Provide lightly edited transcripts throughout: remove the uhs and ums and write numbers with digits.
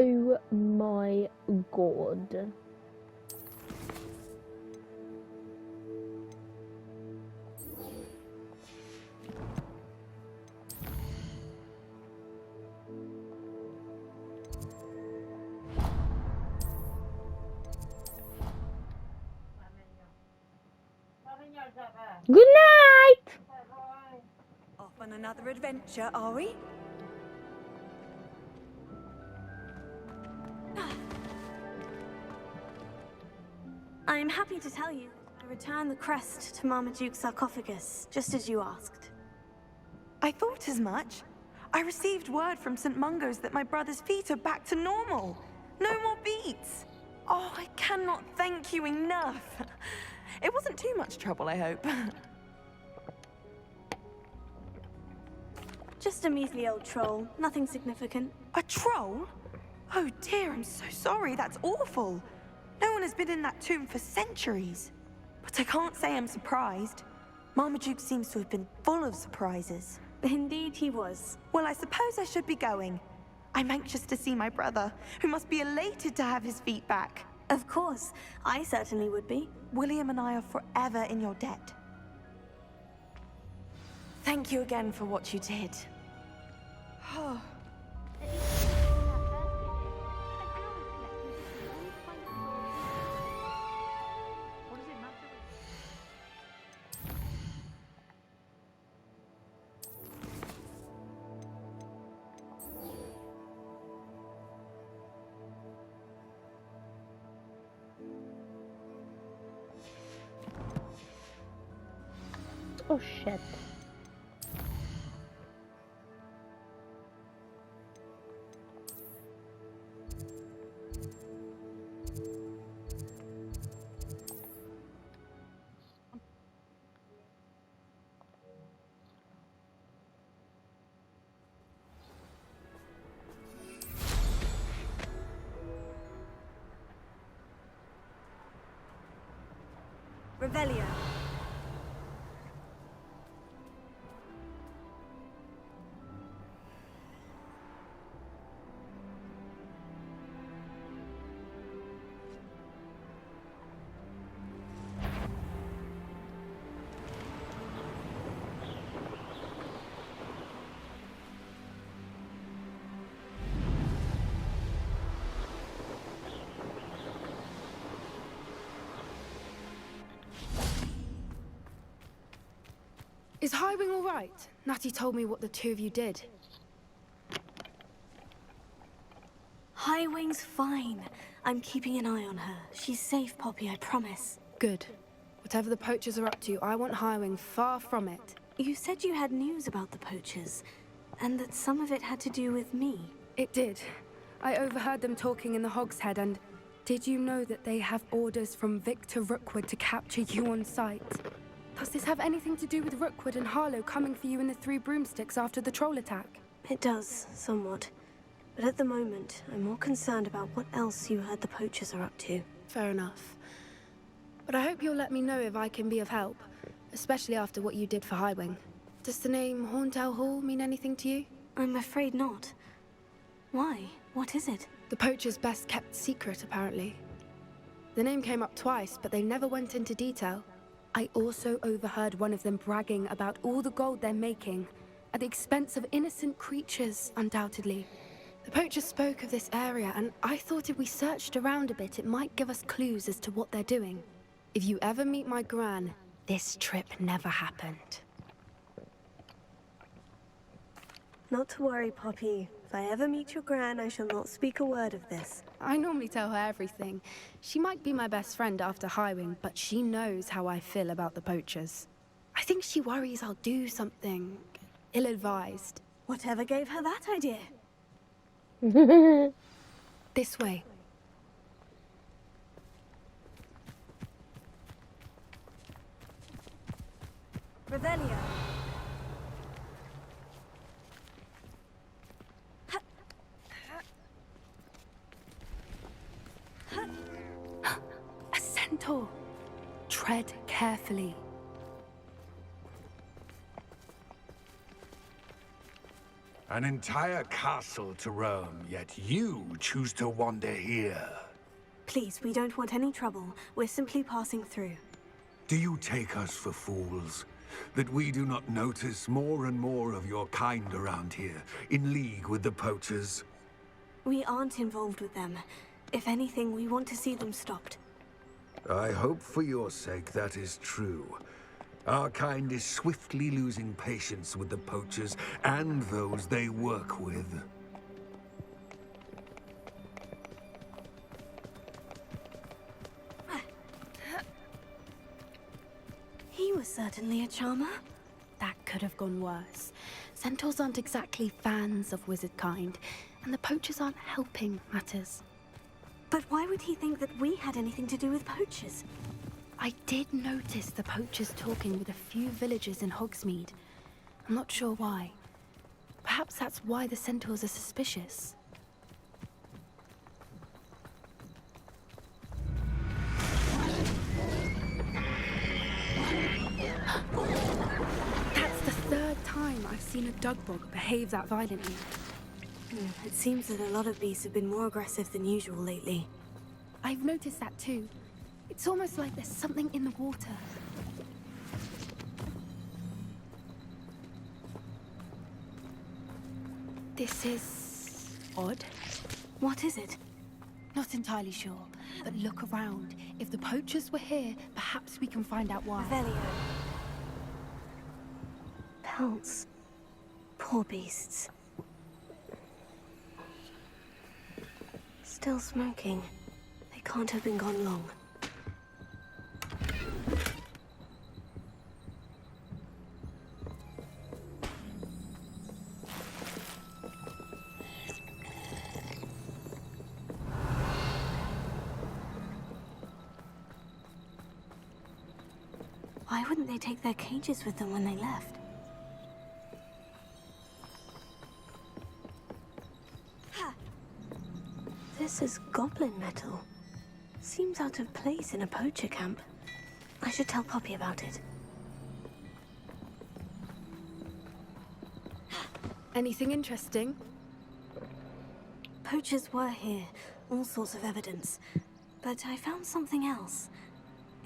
Oh my god. Good night! Off on another adventure, are we? I'm happy to tell you I returned the crest to Marmaduke's sarcophagus, just as you asked. I thought as much. I received word from St. Mungo's that my brother's feet are back to normal. No more beats. Oh, I cannot thank you enough. It wasn't too much trouble, I hope. Just a measly old troll, nothing significant. A troll? Oh dear, I'm so sorry. That's awful. No one has been in that tomb for centuries. But I can't say I'm surprised. Marmaduke seems to have been full of surprises. Indeed he was. Well, I suppose I should be going. I'm anxious to see my brother, who must be elated to have his feet back. Of course, I certainly would be. William and I are forever in your debt. Thank you again for what you did. Oh. Oh shit. Revelio. Is Highwing all right? Natty told me what the two of you did. Highwing's fine. I'm keeping an eye on her. She's safe, Poppy, I promise. Good. Whatever the poachers are up to, I want Highwing far from it. You said you had news about the poachers, and that some of it had to do with me. It did. I overheard them talking in the Hogshead, and did you know that they have orders from Victor Rookwood to capture you on sight? Does this have anything to do with Rookwood and Harlow coming for you in the Three Broomsticks after the troll attack? It does, somewhat. But at the moment, I'm more concerned about what else you heard the poachers are up to. Fair enough. But I hope you'll let me know if I can be of help, especially after what you did for Highwing. Does the name Horndown Hall mean anything to you? I'm afraid not. Why? What is it? The poachers' best kept secret, apparently. The name came up twice, but they never went into detail. I also overheard one of them bragging about all the gold they're making, at the expense of innocent creatures, undoubtedly. The poachers spoke of this area, and I thought if we searched around a bit, it might give us clues as to what they're doing. If you ever meet my gran, this trip never happened. Not to worry, Poppy. If I ever meet your gran, I shall not speak a word of this. I normally tell her everything. She might be my best friend after Highwing, but she knows how I feel about the poachers. I think she worries I'll do something ill-advised. Whatever gave her that idea? This way. Revelio. A centaur. Tread carefully. An entire castle to roam, yet you choose to wander here. Please, we don't want any trouble. We're simply passing through. Do you take us for fools? That we do not notice more and more of your kind around here, in league with the poachers? We aren't involved with them. If anything, we want to see them stopped. I hope for your sake that is true. Our kind is swiftly losing patience with the poachers and those they work with. He was certainly a charmer. That could have gone worse. Centaurs aren't exactly fans of wizard kind, and the poachers aren't helping matters. But why would he think that we had anything to do with poachers? I did notice the poachers talking with a few villagers in Hogsmeade. I'm not sure why. Perhaps that's why the centaurs are suspicious. That's the third time I've seen a dugbog behave that violently. It seems that a lot of beasts have been more aggressive than usual lately. I've noticed that too. It's almost like there's something in the water. This is odd. What is it? Not entirely sure, but look around. If the poachers were here, perhaps we can find out why. Revelio. Pelts. Poor beasts. Still smoking. They can't have been gone long. Why wouldn't they take their cages with them when they left? This is goblin metal. Seems out of place in a poacher camp. I should tell Poppy about it. Anything interesting? Poachers were here, all sorts of evidence. But I found something else.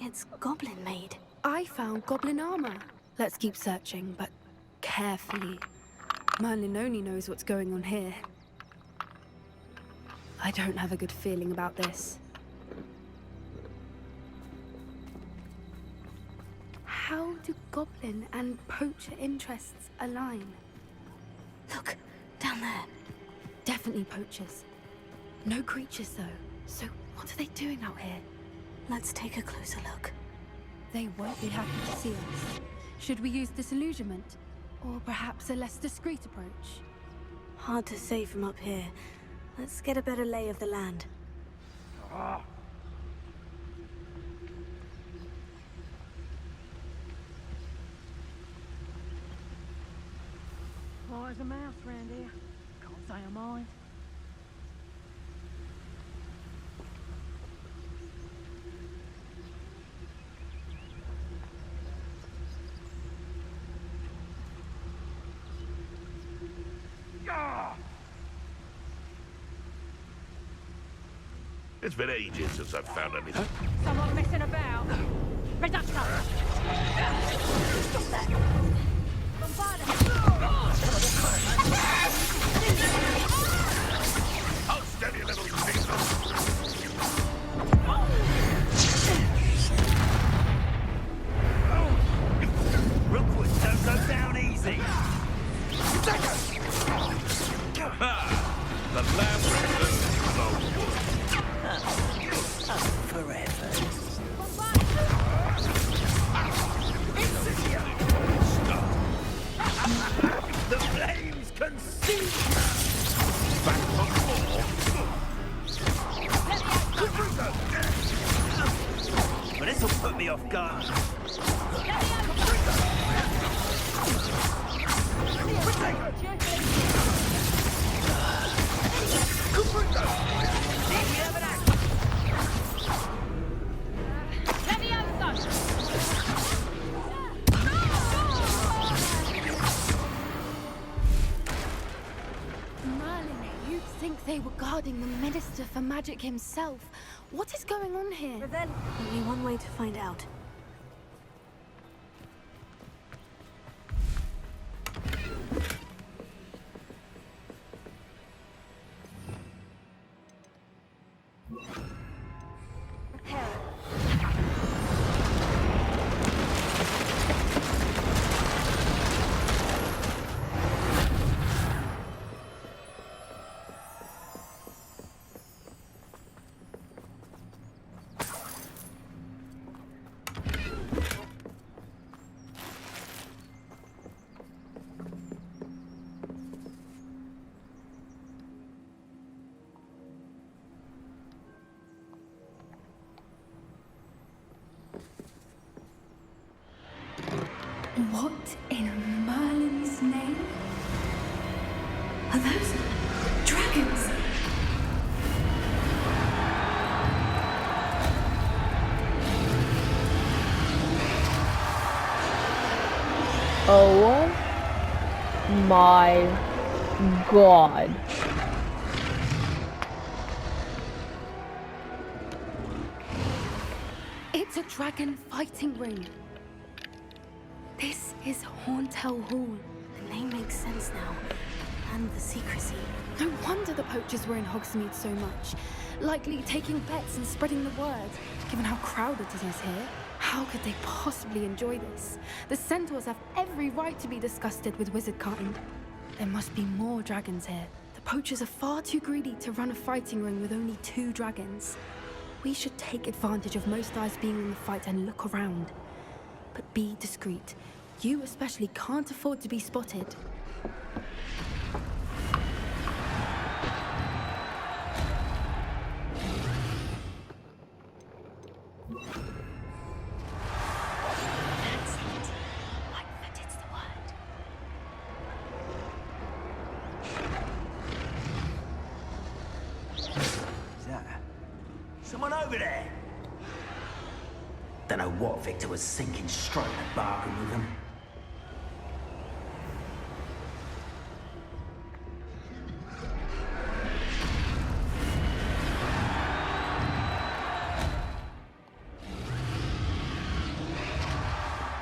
It's goblin-made. I found goblin armor. Let's keep searching, but carefully. Merlin only knows what's going on here. I don't have a good feeling about this. How do goblin and poacher interests align? Look, down there. Definitely poachers. No creatures, though. So what are they doing out here? Let's take a closer look. They won't be happy to see us. Should we use disillusionment? Or perhaps a less discreet approach? Hard to say from up here. Let's get a better lay of the land. Oh, there's a mouse around here. Can't say I mind. It's been ages since I've found anything. Someone messing about. Reductor! Stop that! Oh, steady, little Jesus! Rookwoods don't go down easy. The lamb returns no wood. Forever. The flames consume. Back for more. But this'll put me off guard. think they were guarding the Minister for Magic himself. What is going on here? But then, only one way to find out. What in Merlin's name? Are those dragons? Oh my god. It's a dragon fighting ring. This is Hauntel Hall. The name makes sense now. And the secrecy. No wonder the poachers were in Hogsmeade so much. Likely taking bets and spreading the word. Given how crowded it is here, how could they possibly enjoy this? The centaurs have every right to be disgusted with wizard kind. There must be more dragons here. The poachers are far too greedy to run a fighting ring with only 2 dragons. We should take advantage of most eyes being in the fight and look around. But be discreet. You especially can't afford to be spotted. That's it. Whitefoot, it's the word. Is that someone over there? Don't know what Victor was thinking, striking a bargain with him.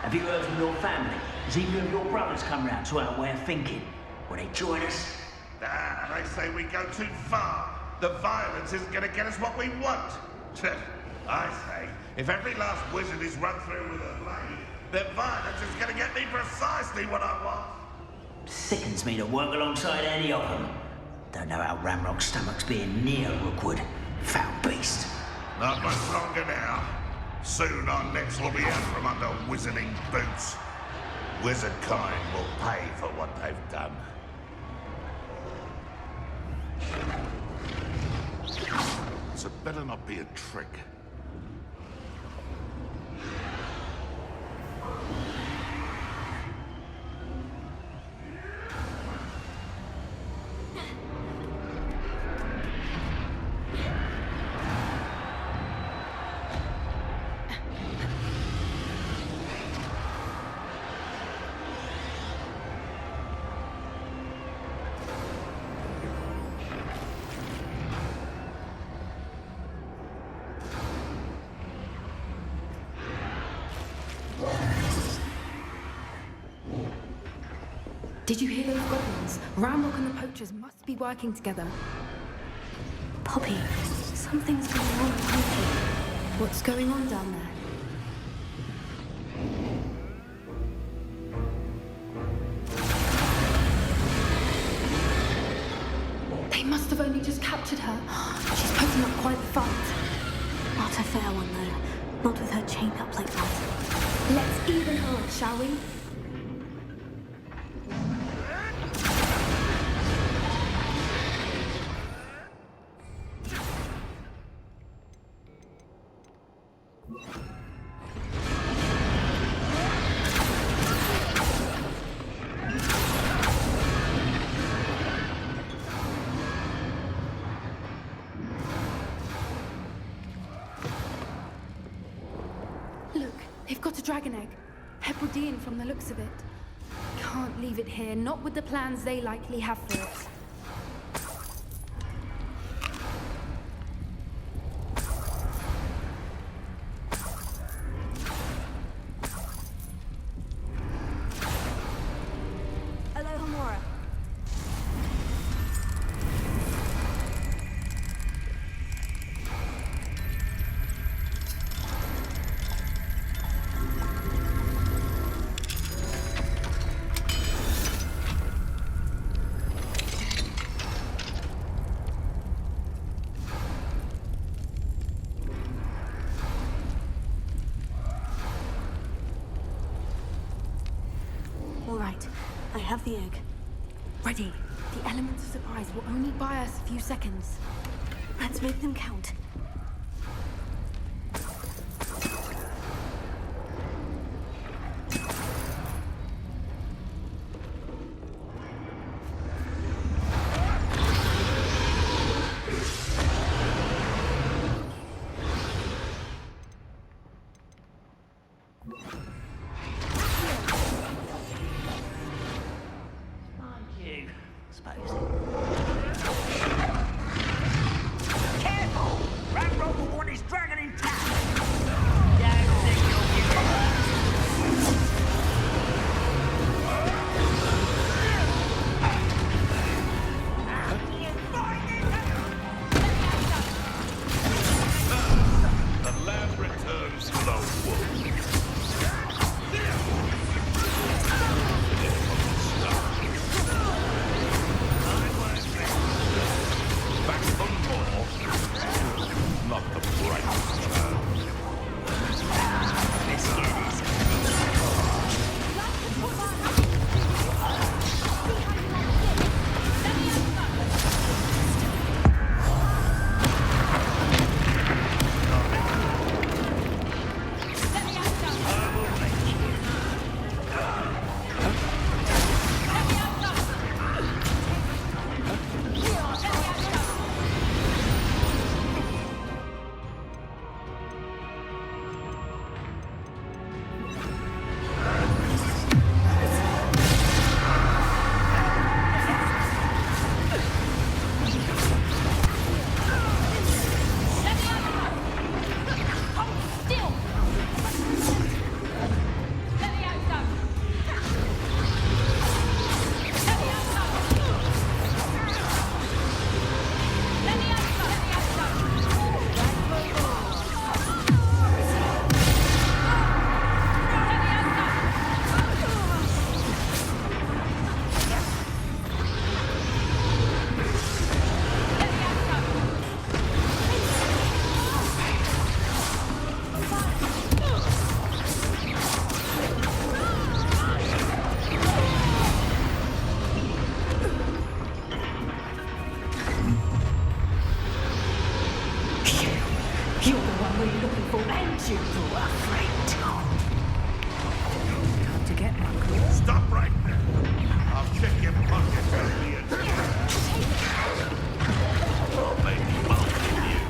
Have you heard from your family? Has either of your brothers come round to our way of thinking? Will they join us? Ah, they say we go too far. The violence isn't going to get us what we want. I say, if every last wizard is run through with a blade, then violence is going to get me precisely what I want. Sickens me to work alongside any of them. Don't know how Ramrock's stomach's being near Rookwood. Foul beast. Not much longer now. Soon our necks will be out from under wizarding boots. Wizard kind will pay for what they've done. So it better not be a trick. Did you hear those goblins? Ramrock and the poachers must be working together. Poppy, something's going on behind you. What's going on down there? They must have only just captured her. She's putting up quite the fight. Not a fair one, though. Not with her chained up like that. Let's even her, shall we? Look, they've got a dragon egg. Hebridean from the looks of it. Can't leave it here, not with the plans they likely have for it. have the egg. Ready. The elements of surprise will only buy us a few seconds. Let's make them count. Stop right there. I'll check your pocket for the or maybe multi you.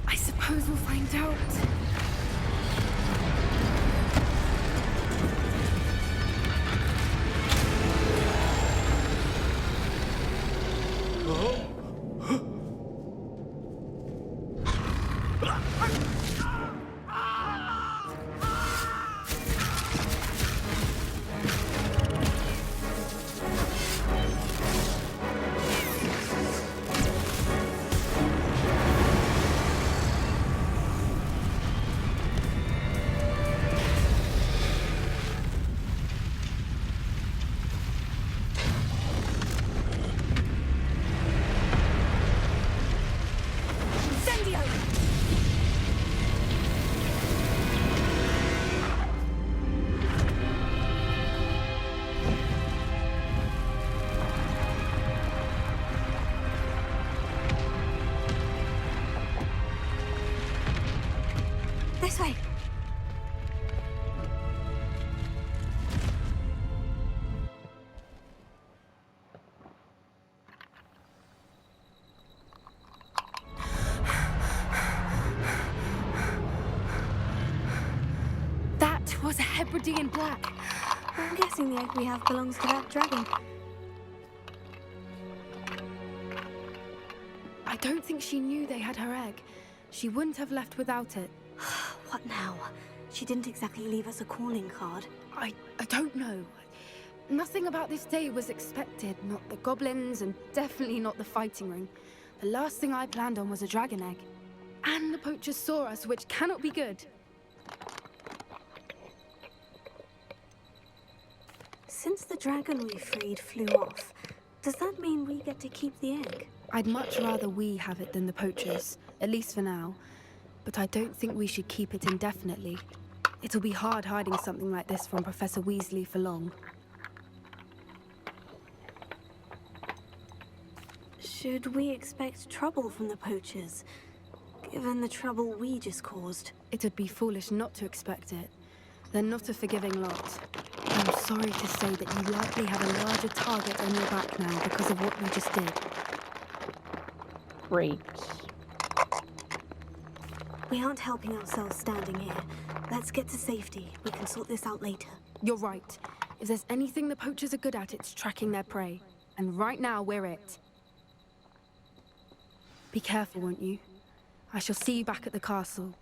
I suppose we'll find out. Hebridean black. I'm guessing the egg we have belongs to that dragon. I don't think she knew they had her egg. She wouldn't have left without it. What now? She didn't exactly leave us a calling card. I don't know. Nothing about this day was expected. Not the goblins, and definitely not the fighting ring. The last thing I planned on was a dragon egg. And the poachers saw us, which cannot be good. Since the dragon we freed flew off, does that mean we get to keep the egg? I'd much rather we have it than the poachers, at least for now. But I don't think we should keep it indefinitely. It'll be hard hiding something like this from Professor Weasley for long. Should we expect trouble from the poachers, given the trouble we just caused? It'd be foolish not to expect it. They're not a forgiving lot. I'm sorry to say that you likely have a larger target on your back now because of what you just did. Freaks. We aren't helping ourselves standing here. Let's get to safety. We can sort this out later. You're right. If there's anything the poachers are good at, it's tracking their prey. And right now, we're it. Be careful, won't you? I shall see you back at the castle.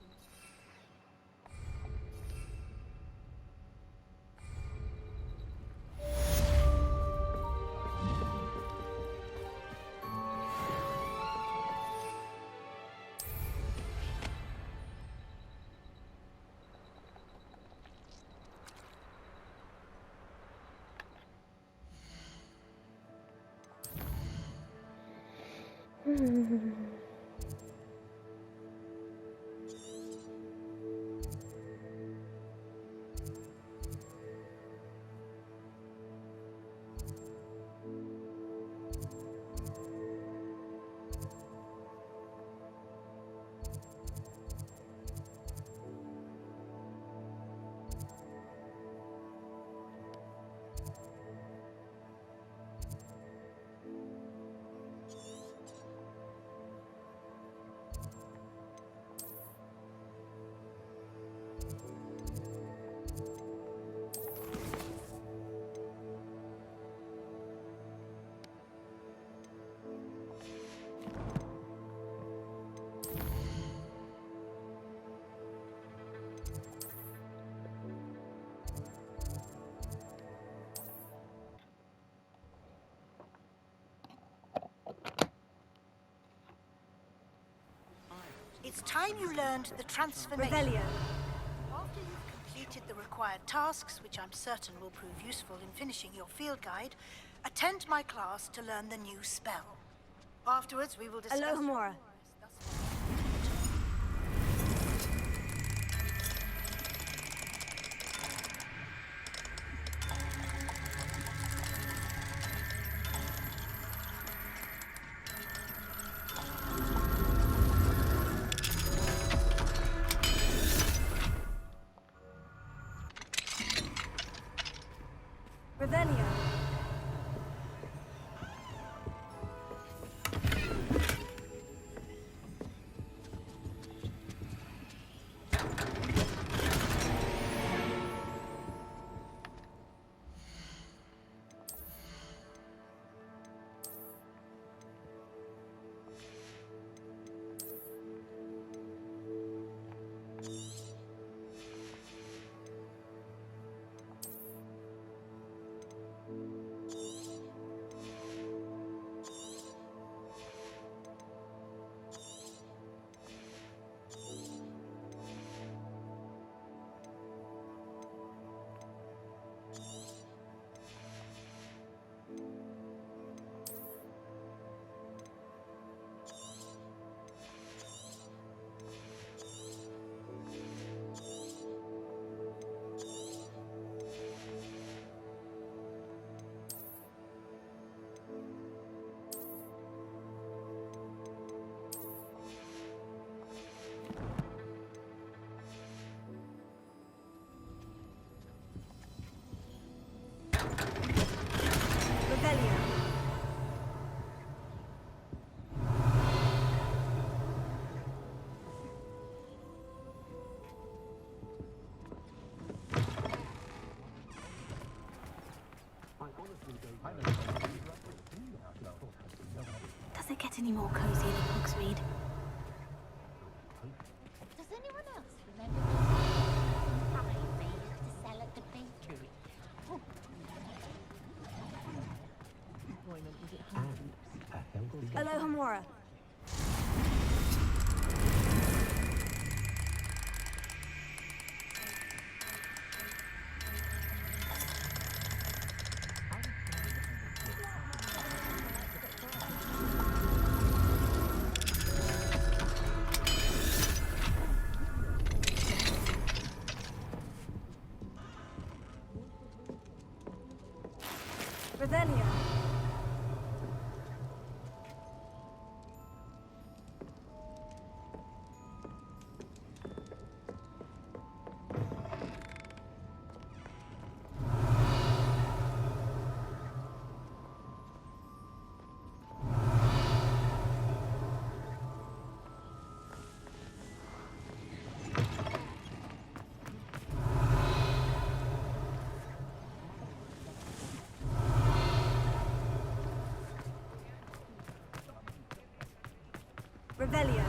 It's time you learned the transformation. Revelio. After you've completed the required tasks, which I'm certain will prove useful in finishing your field guide, attend my class to learn the new spell. Afterwards, we will discuss... Alohomora. Revelio. Does it get any more cozy than Hogsmeade? Does anyone else remember the pie they used to sell at the bakery? Alohomora. Revelio. Revelio.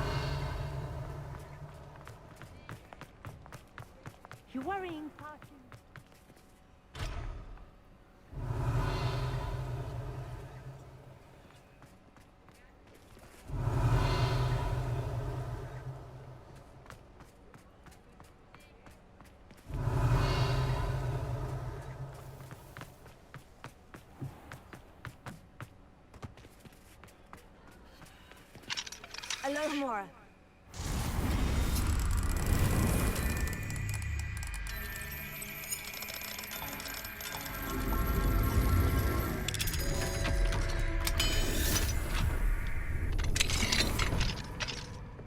You worrying, Party? Alohomora.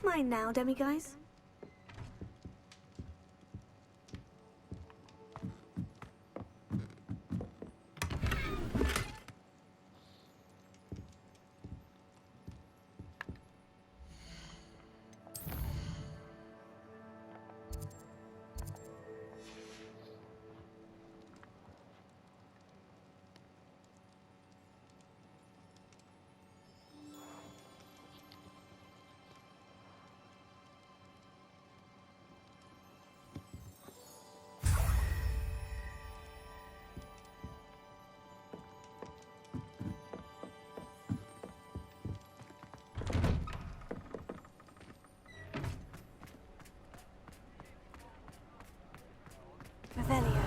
Mine now, demiguys. Revelio.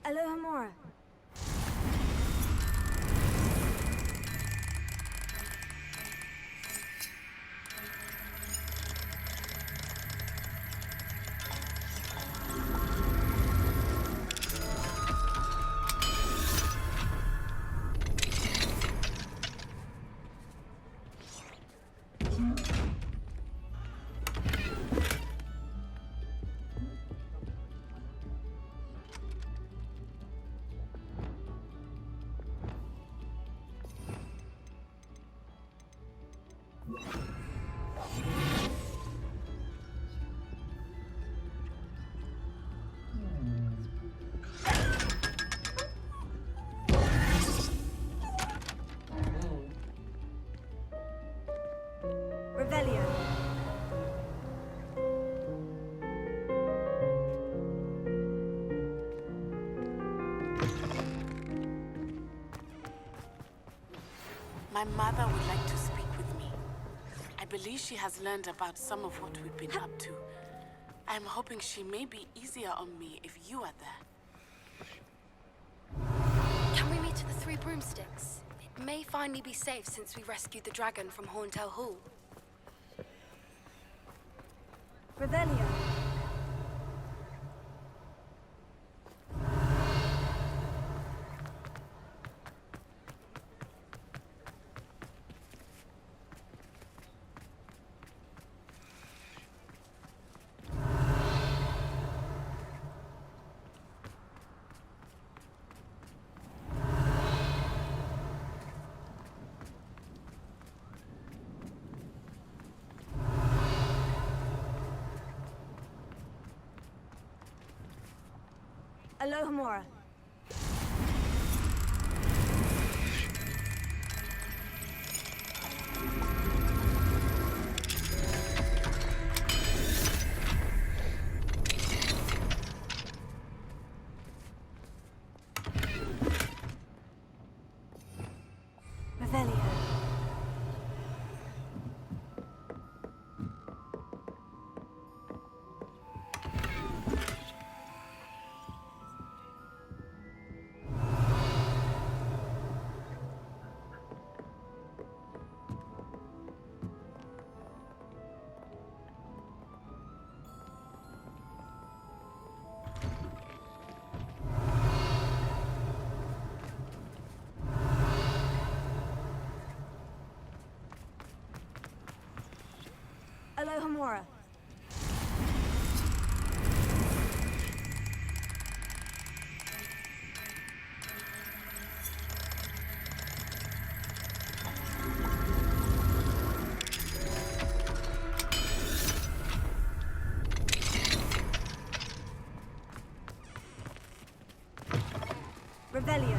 Alohomora. Revelio. My mother would like to speak with me. I believe she has learned about some of what we've been up to. I'm hoping she may be easier on me if you are there. Can we meet at the Three Broomsticks? It may finally be safe since we rescued the dragon from Horntail Hall. Revelio. Alohomora. Revelio. Alohomora. Revelio.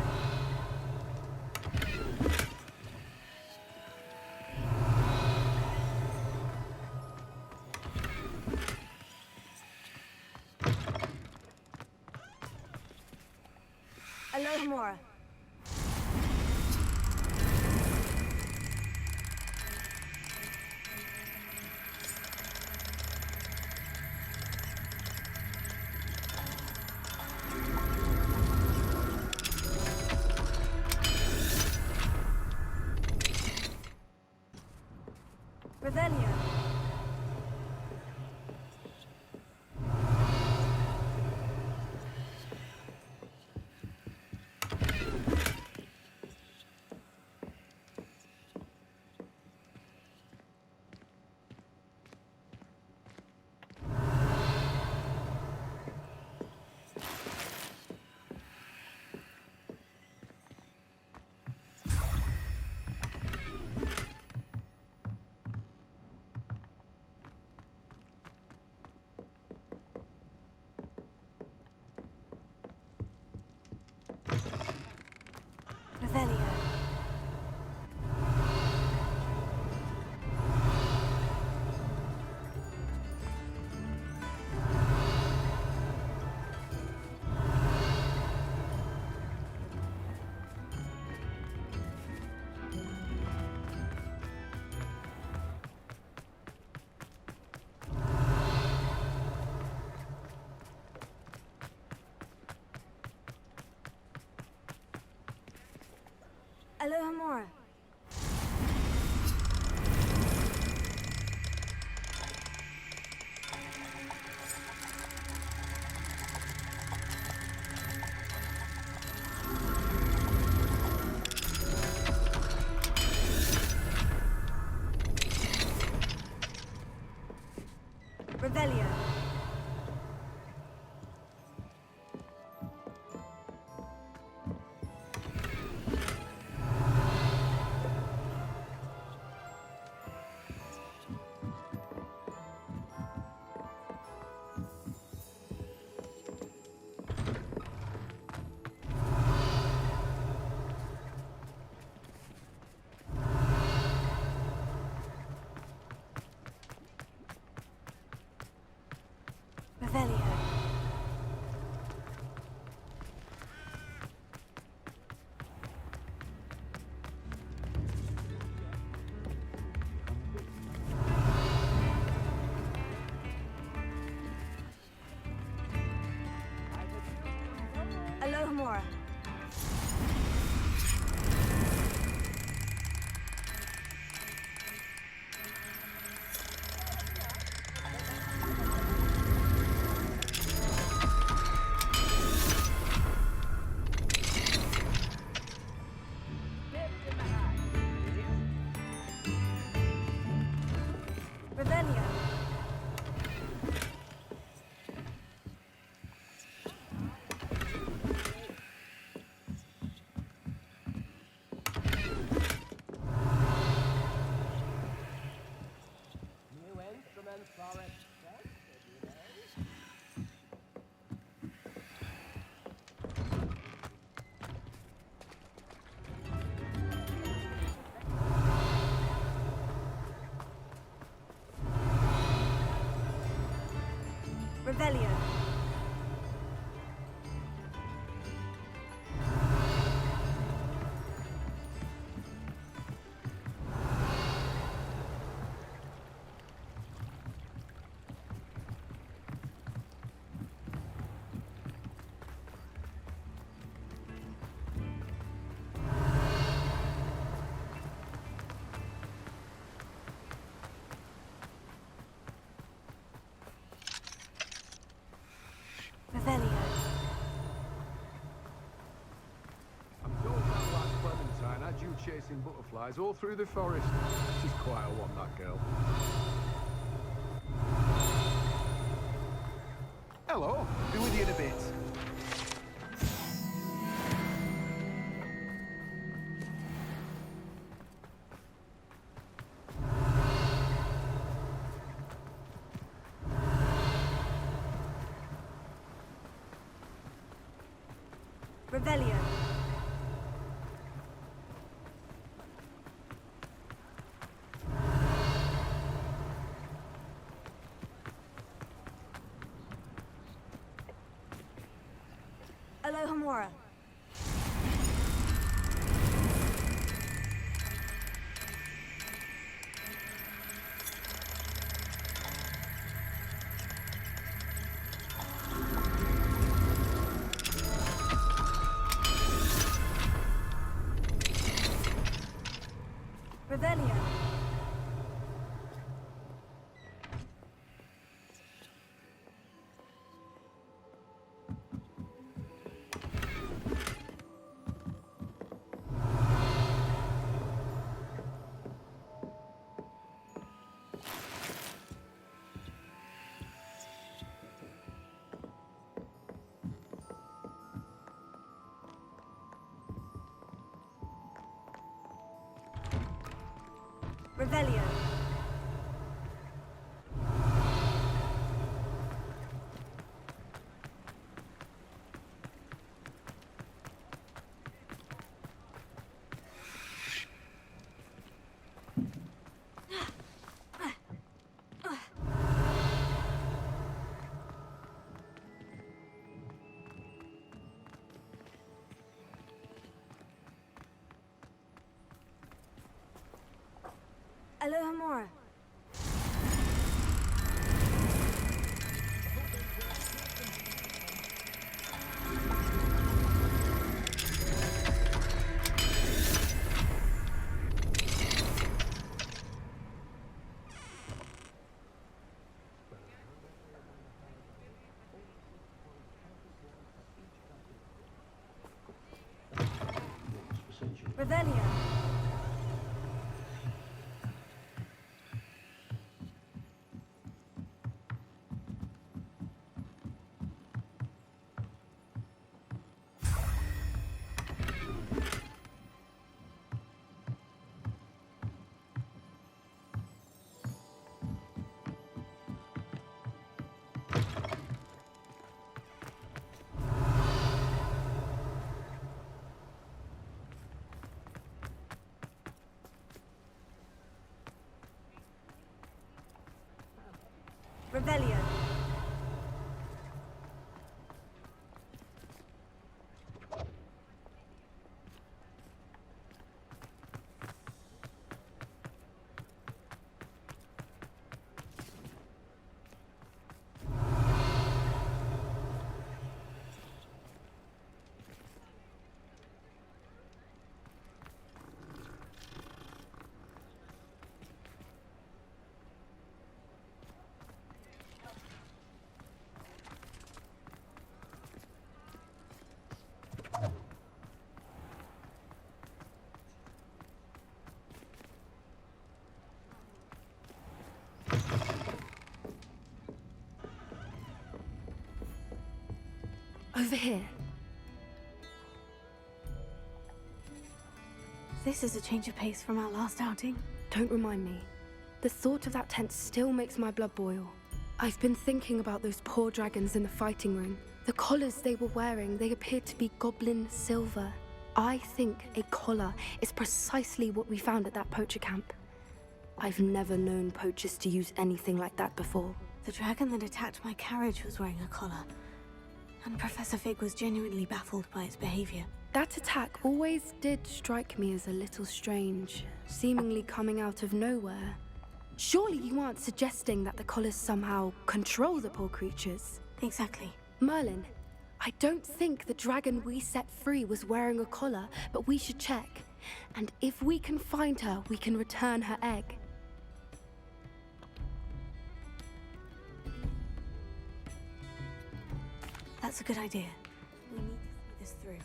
Alohomora. Revelio. Revelio. Alohomora. Revelio. Revelio. Alohomora. Revelio. Revelio. Revelio. I'm told that last Clementine had you chasing butterflies all through the forest. She's quite a one, that girl. Hello, be with you in a bit. Revelio. Alohomora. Revelio. Revelio. Alohomora. Revelio. Revelio. Over here. This is a change of pace from our last outing. Don't remind me. The thought of that tent still makes my blood boil. I've been thinking about those poor dragons in the fighting ring. The collars they were wearing, they appeared to be goblin silver. I think a collar is precisely what we found at that poacher camp. I've never known poachers to use anything like that before. The dragon that attacked my carriage was wearing a collar, and Professor Fig was genuinely baffled by its behavior. That attack always did strike me as a little strange, seemingly coming out of nowhere. Surely you aren't suggesting that the collars somehow control the poor creatures? Exactly. Merlin, I don't think the dragon we set free was wearing a collar, but we should check. And if we can find her, we can return her egg. That's a good idea. We need to see this through.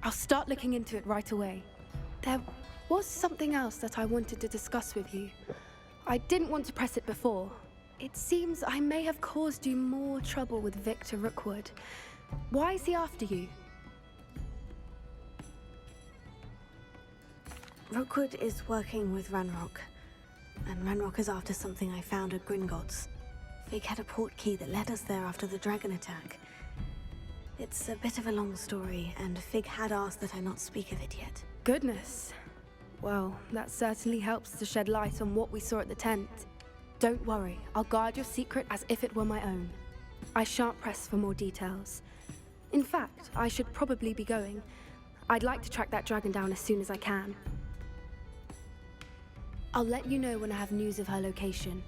I'll start looking into it right away. There was something else that I wanted to discuss with you. I didn't want to press it before. It seems I may have caused you more trouble with Victor Rookwood. Why is he after you? Rookwood is working with Ranrock, and Ranrock is after something I found at Gringotts. Fig had a port key that led us there after the dragon attack. It's a bit of a long story, and Fig had asked that I not speak of it yet. Goodness. Well, that certainly helps to shed light on what we saw at the tent. Don't worry, I'll guard your secret as if it were my own. I shan't press for more details. In fact, I should probably be going. I'd like to track that dragon down as soon as I can. I'll let you know when I have news of her location.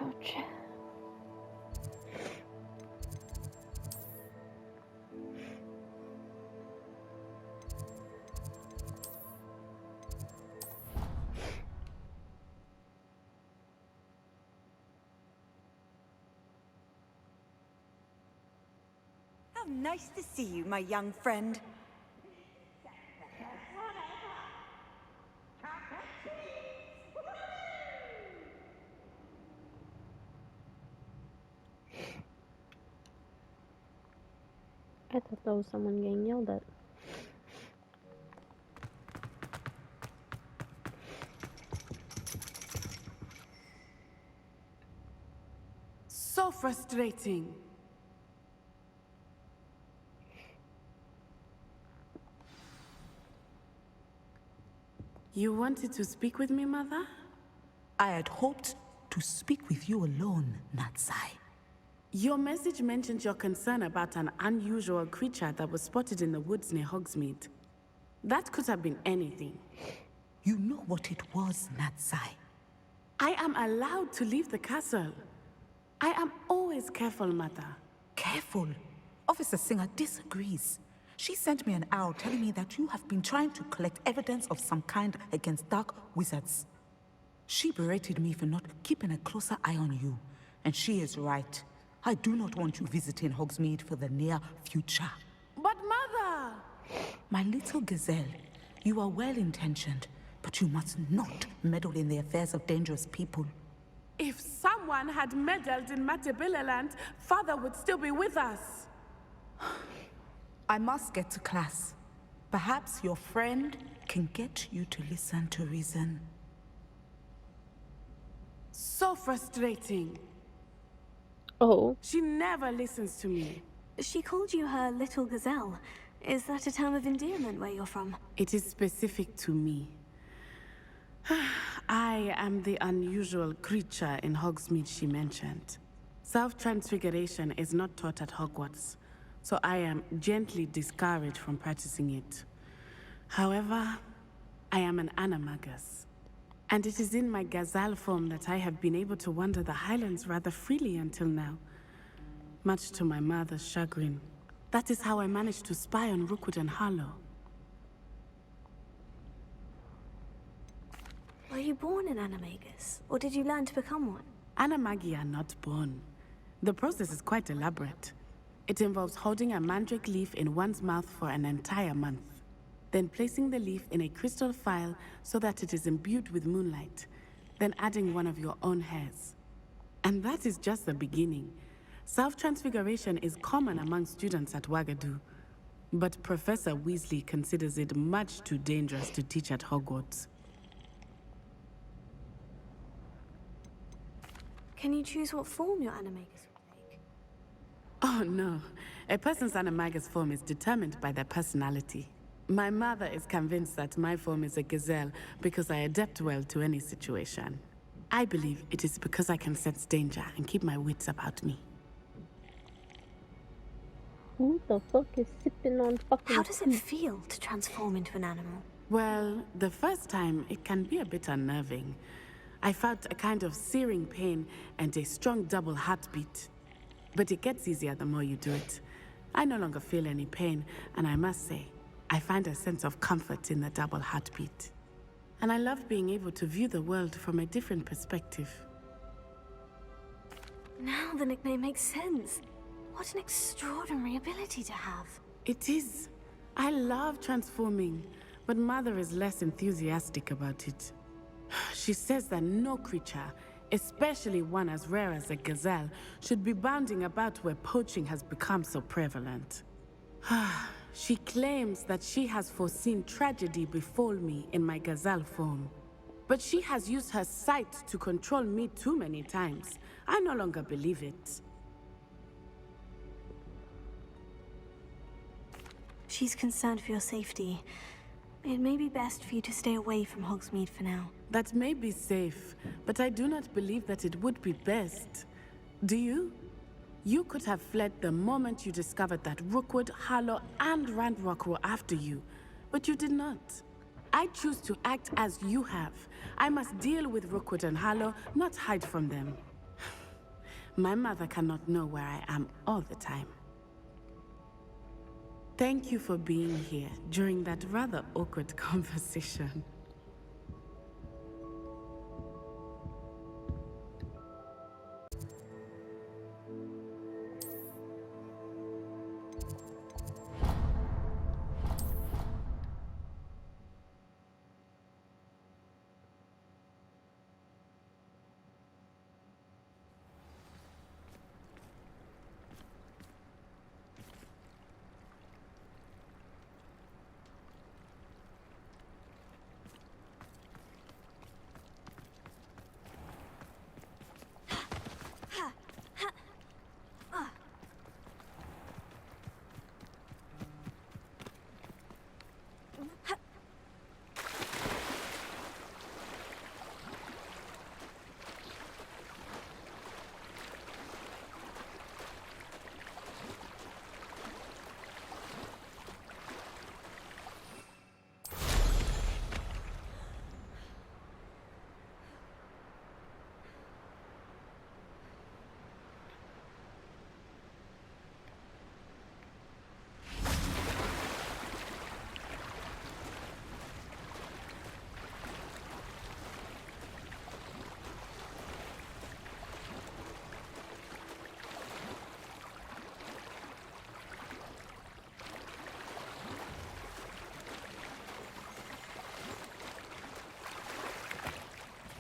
Ouch. How nice to see you, my young friend. I thought that was someone getting yelled at. So frustrating. You wanted to speak with me, Mother? I had hoped to speak with you alone, Natsai. Your message mentioned your concern about an unusual creature that was spotted in the woods near Hogsmeade. That could have been anything. You know what it was, Natsai. I am allowed to leave the castle. I am always careful, Mother. Careful? Officer Singer disagrees. She sent me an owl telling me that you have been trying to collect evidence of some kind against dark wizards. She berated me for not keeping a closer eye on you. And she is right. I do not want you visiting Hogsmeade for the near future. But Mother! My little gazelle, you are well-intentioned, but you must not meddle in the affairs of dangerous people. If someone had meddled in Matabeleland, Father would still be with us. I must get to class. Perhaps your friend can get you to listen to reason. So frustrating. Oh. She never listens to me. She called you her little gazelle. Is that a term of endearment where you're from? It is specific to me. I am the unusual creature in Hogsmeade she mentioned. Self-transfiguration is not taught at Hogwarts, so I am gently discouraged from practicing it. However, I am an animagus, and it is in my gazelle form that I have been able to wander the Highlands rather freely until now, much to my mother's chagrin. That is how I managed to spy on Rookwood and Harlow. Were you born an animagus, or did you learn to become one? Animagi are not born. The process is quite elaborate. It involves holding a mandrake leaf in one's mouth for an entire month. then placing the leaf in a crystal phial so that it is imbued with moonlight, then adding one of your own hairs. And that is just the beginning. Self-transfiguration is common among students at Wagadu, but Professor Weasley considers it much too dangerous to teach at Hogwarts. Can you choose what form your animagus will take? Oh no, a person's animagus form is determined by their personality. My mother is convinced that my form is a gazelle because I adapt well to any situation. I believe it is because I can sense danger and keep my wits about me. Who the fuck is sipping on fucking How does it feel to transform into an animal? Well, the first time it can be a bit unnerving. I felt a kind of searing pain and a strong double heartbeat. But it gets easier the more you do it. I no longer feel any pain, and I must say, I find a sense of comfort in the double heartbeat. And I love being able to view the world from a different perspective. Now the nickname makes sense. What an extraordinary ability to have. It is. I love transforming, but Mother is less enthusiastic about it. She says that no creature, especially one as rare as a gazelle, should be bounding about where poaching has become so prevalent. She claims that she has foreseen tragedy befall me in my gazelle form. But she has used her sight to control me too many times. I no longer believe it. She's concerned for your safety. It may be best for you to stay away from Hogsmeade for now. That may be safe, but I do not believe that it would be best. Do you? You could have fled the moment you discovered that Rookwood, Harlow, and Ranrock were after you, but you did not. I choose to act as you have. I must deal with Rookwood and Harlow, not hide from them. My mother cannot know where I am all the time. Thank you for being here during that rather awkward conversation.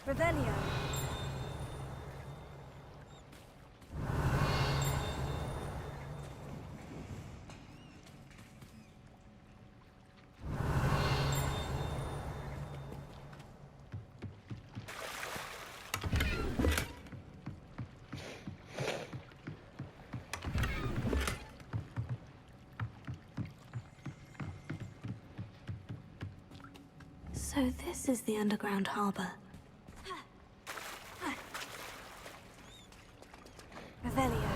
Revelio. So this is the underground harbor. Revelio.